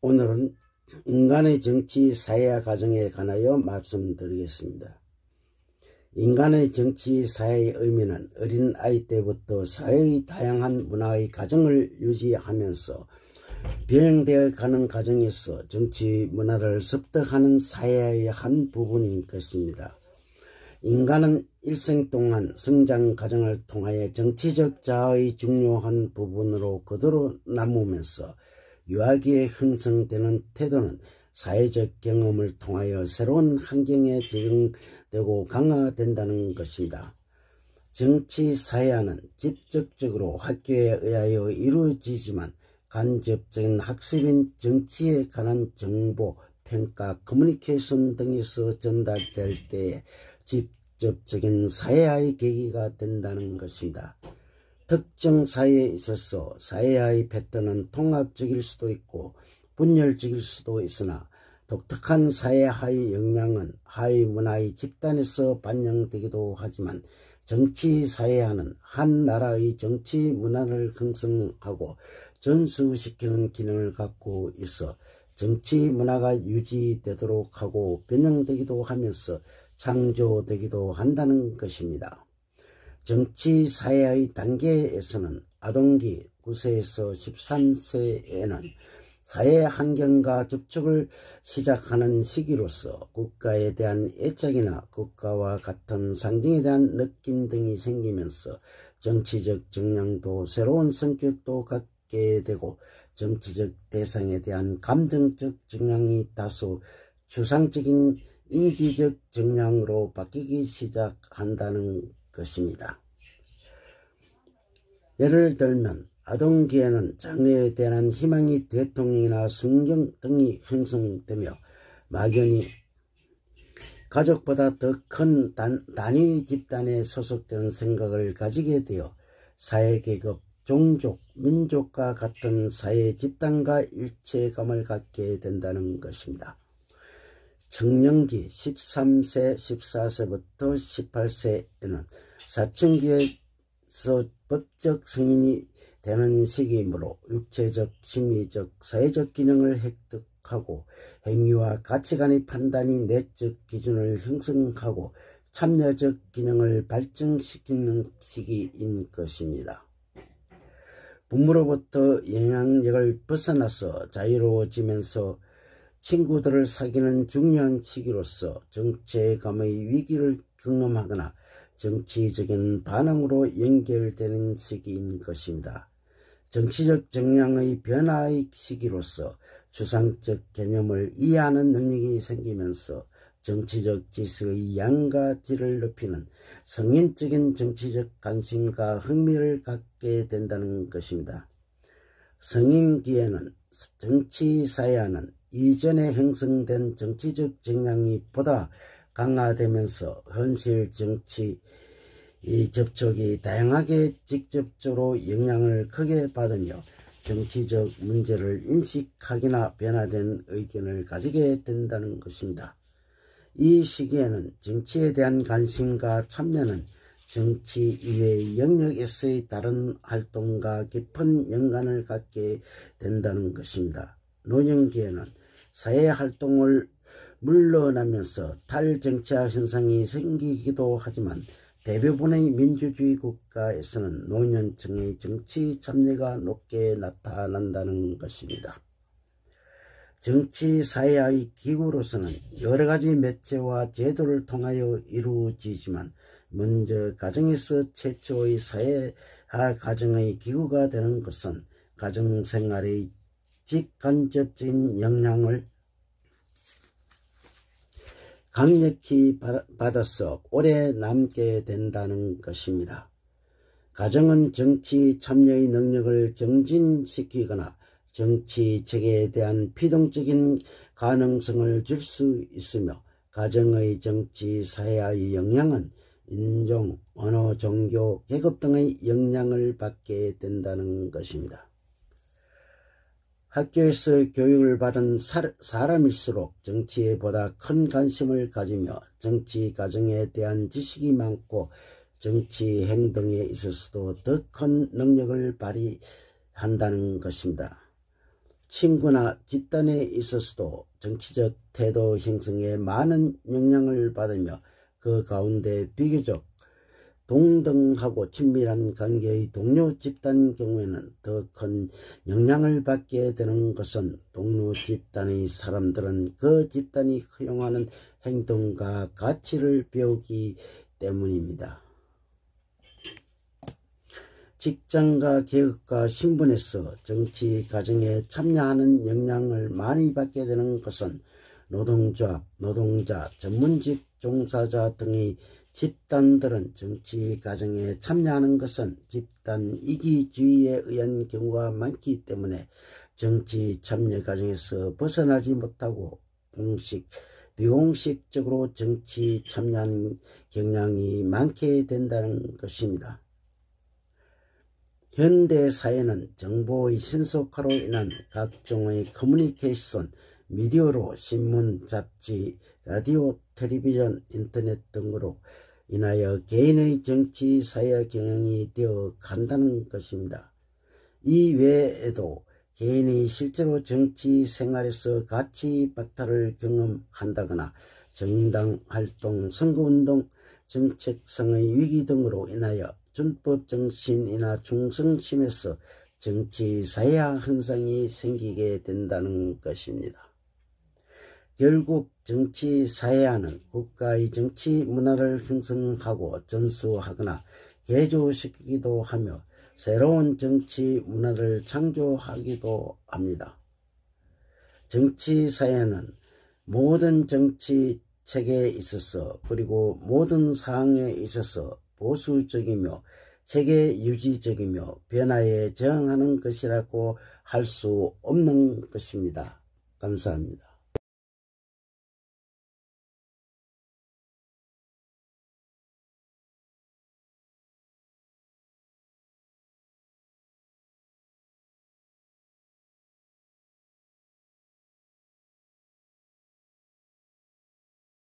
오늘은 인간의 정치, 사회와 가정에 관하여 말씀드리겠습니다. 인간의 정치, 사회의 의미는 어린 아이 때부터 사회의 다양한 문화의 가정을 유지하면서 병행되어 가는 과정에서 정치 문화를 습득하는 사회의 한 부분인 것입니다. 인간은 일생 동안 성장 과정을 통하여 정치적 자아의 중요한 부분으로 그대로 남으면서 유아기에 형성되는 태도는 사회적 경험을 통하여 새로운 환경에 적응되고 강화된다는 것입니다. 정치 사회화는 직접적으로 학교에 의하여 이루어지지만 간접적인 학습인 정치에 관한 정보, 평가, 커뮤니케이션 등에서 전달될 때에 직접적인 사회화의 계기가 된다는 것입니다. 특정 사회에 있어서 사회화의 패턴은 통합적일 수도 있고 분열적일 수도 있으나 독특한 사회화의 영향은 하위 문화의 집단에서 반영되기도 하지만 정치 사회화는 한 나라의 정치 문화를 형성하고 전수시키는 기능을 갖고 있어 정치 문화가 유지되도록 하고 변형되기도 하면서 창조되기도 한다는 것입니다. 정치 사회의 단계에서는 아동기 9세에서 13세에는 사회 환경과 접촉을 시작하는 시기로서 국가에 대한 애착이나 국가와 같은 상징에 대한 느낌 등이 생기면서 정치적 정량도 새로운 성격도 갖게 되고 정치적 대상에 대한 감정적 정량이 다소 추상적인 인지적 정량으로 바뀌기 시작한다는 것입니다. 예를 들면 아동기에는 장래에 대한 희망이 대통령이나 순경 등이 형성되며 막연히 가족보다 더 큰 단위 집단에 소속되는 생각을 가지게 되어 사회계급, 종족, 민족과 같은 사회 집단과 일체감을 갖게 된다는 것입니다. 청년기 13세, 14세부터 18세에는 사춘기에서 법적 성인이 되는 시기이므로 육체적, 심리적, 사회적 기능을 획득하고 행위와 가치관의 판단이 내적 기준을 형성하고 참여적 기능을 발전시키는 시기인 것입니다. 부모로부터 영향력을 벗어나서 자유로워지면서 친구들을 사귀는 중요한 시기로서 정체감의 위기를 경험하거나 정치적인 반응으로 연결되는 시기인 것입니다. 정치적 정량의 변화의 시기로서 추상적 개념을 이해하는 능력이 생기면서 정치적 지식의 양과 질을 높이는 성인적인 정치적 관심과 흥미를 갖게 된다는 것입니다. 성인기에는 정치 사회화는 이전에 형성된 정치적 정량이 보다 강화되면서 현실 정치 접촉이 다양하게 직접적으로 영향을 크게 받으며 정치적 문제를 인식하기나 변화된 의견을 가지게 된다는 것입니다. 이 시기에는 정치에 대한 관심과 참여는 정치 이외의 영역에서의 다른 활동과 깊은 연관을 갖게 된다는 것입니다. 노년기에는 사회활동을 물러나면서 탈정치화 현상이 생기기도 하지만 대부분의 민주주의 국가에서는 노년층의 정치 참여가 높게 나타난다는 것입니다. 정치 사회의 기구로서는 여러가지 매체와 제도를 통하여 이루어지지만 먼저 가정에서 최초의 사회화 가정의 기구가 되는 것은 가정생활의 직간접적인 영향을 강력히 받아서 오래 남게 된다는 것입니다. 가정은 정치 참여의 능력을 정진시키거나 정치 체계에 대한 피동적인 가능성을 줄 수 있으며 가정의 정치 사회의 영향은 인종, 언어, 종교, 계급 등의 영향을 받게 된다는 것입니다. 학교에서 교육을 받은 사람일수록 정치에 보다 큰 관심을 가지며 정치 과정에 대한 지식이 많고 정치 행동에 있어서도 더 큰 능력을 발휘한다는 것입니다. 친구나 집단에 있어서도 정치적 태도 형성에 많은 영향을 받으며 그 가운데 비교적 동등하고 친밀한 관계의 동료 집단 경우에는 더 큰 영향을 받게 되는 것은 동료 집단의 사람들은 그 집단이 허용하는 행동과 가치를 배우기 때문입니다. 직장과 계급과 신분에서 정치 과정에 참여하는 영향을 많이 받게 되는 것은 노동조합, 노동자, 전문직 종사자 등의 집단들은 정치 과정에 참여하는 것은 집단 이기주의에 의한 경우가 많기 때문에 정치 참여 과정에서 벗어나지 못하고 공식, 비공식적으로 정치 참여하는 경향이 많게 된다는 것입니다. 현대 사회는 정보의 신속화로 인한 각종의 커뮤니케이션, 미디어로 신문, 잡지, 라디오, 텔레비전, 인터넷 등으로 인하여 개인의 정치 사회 경영이 되어 간다는 것입니다. 이 외에도 개인이 실제로 정치 생활에서 가치 박탈을 경험한다거나 정당 활동, 선거운동, 정책상의 위기 등으로 인하여 준법 정신이나 충성심에서 정치 사회화 현상이 생기게 된다는 것입니다. 결국 정치 사회화는 국가의 정치 문화를 형성하고 전수하거나 개조시키기도 하며 새로운 정치 문화를 창조하기도 합니다. 정치 사회는 모든 정치 체계에 있어서 그리고 모든 사항에 있어서 보수적이며 체계 유지적이며 변화에 저항하는 것이라고 할 수 없는 것입니다. 감사합니다.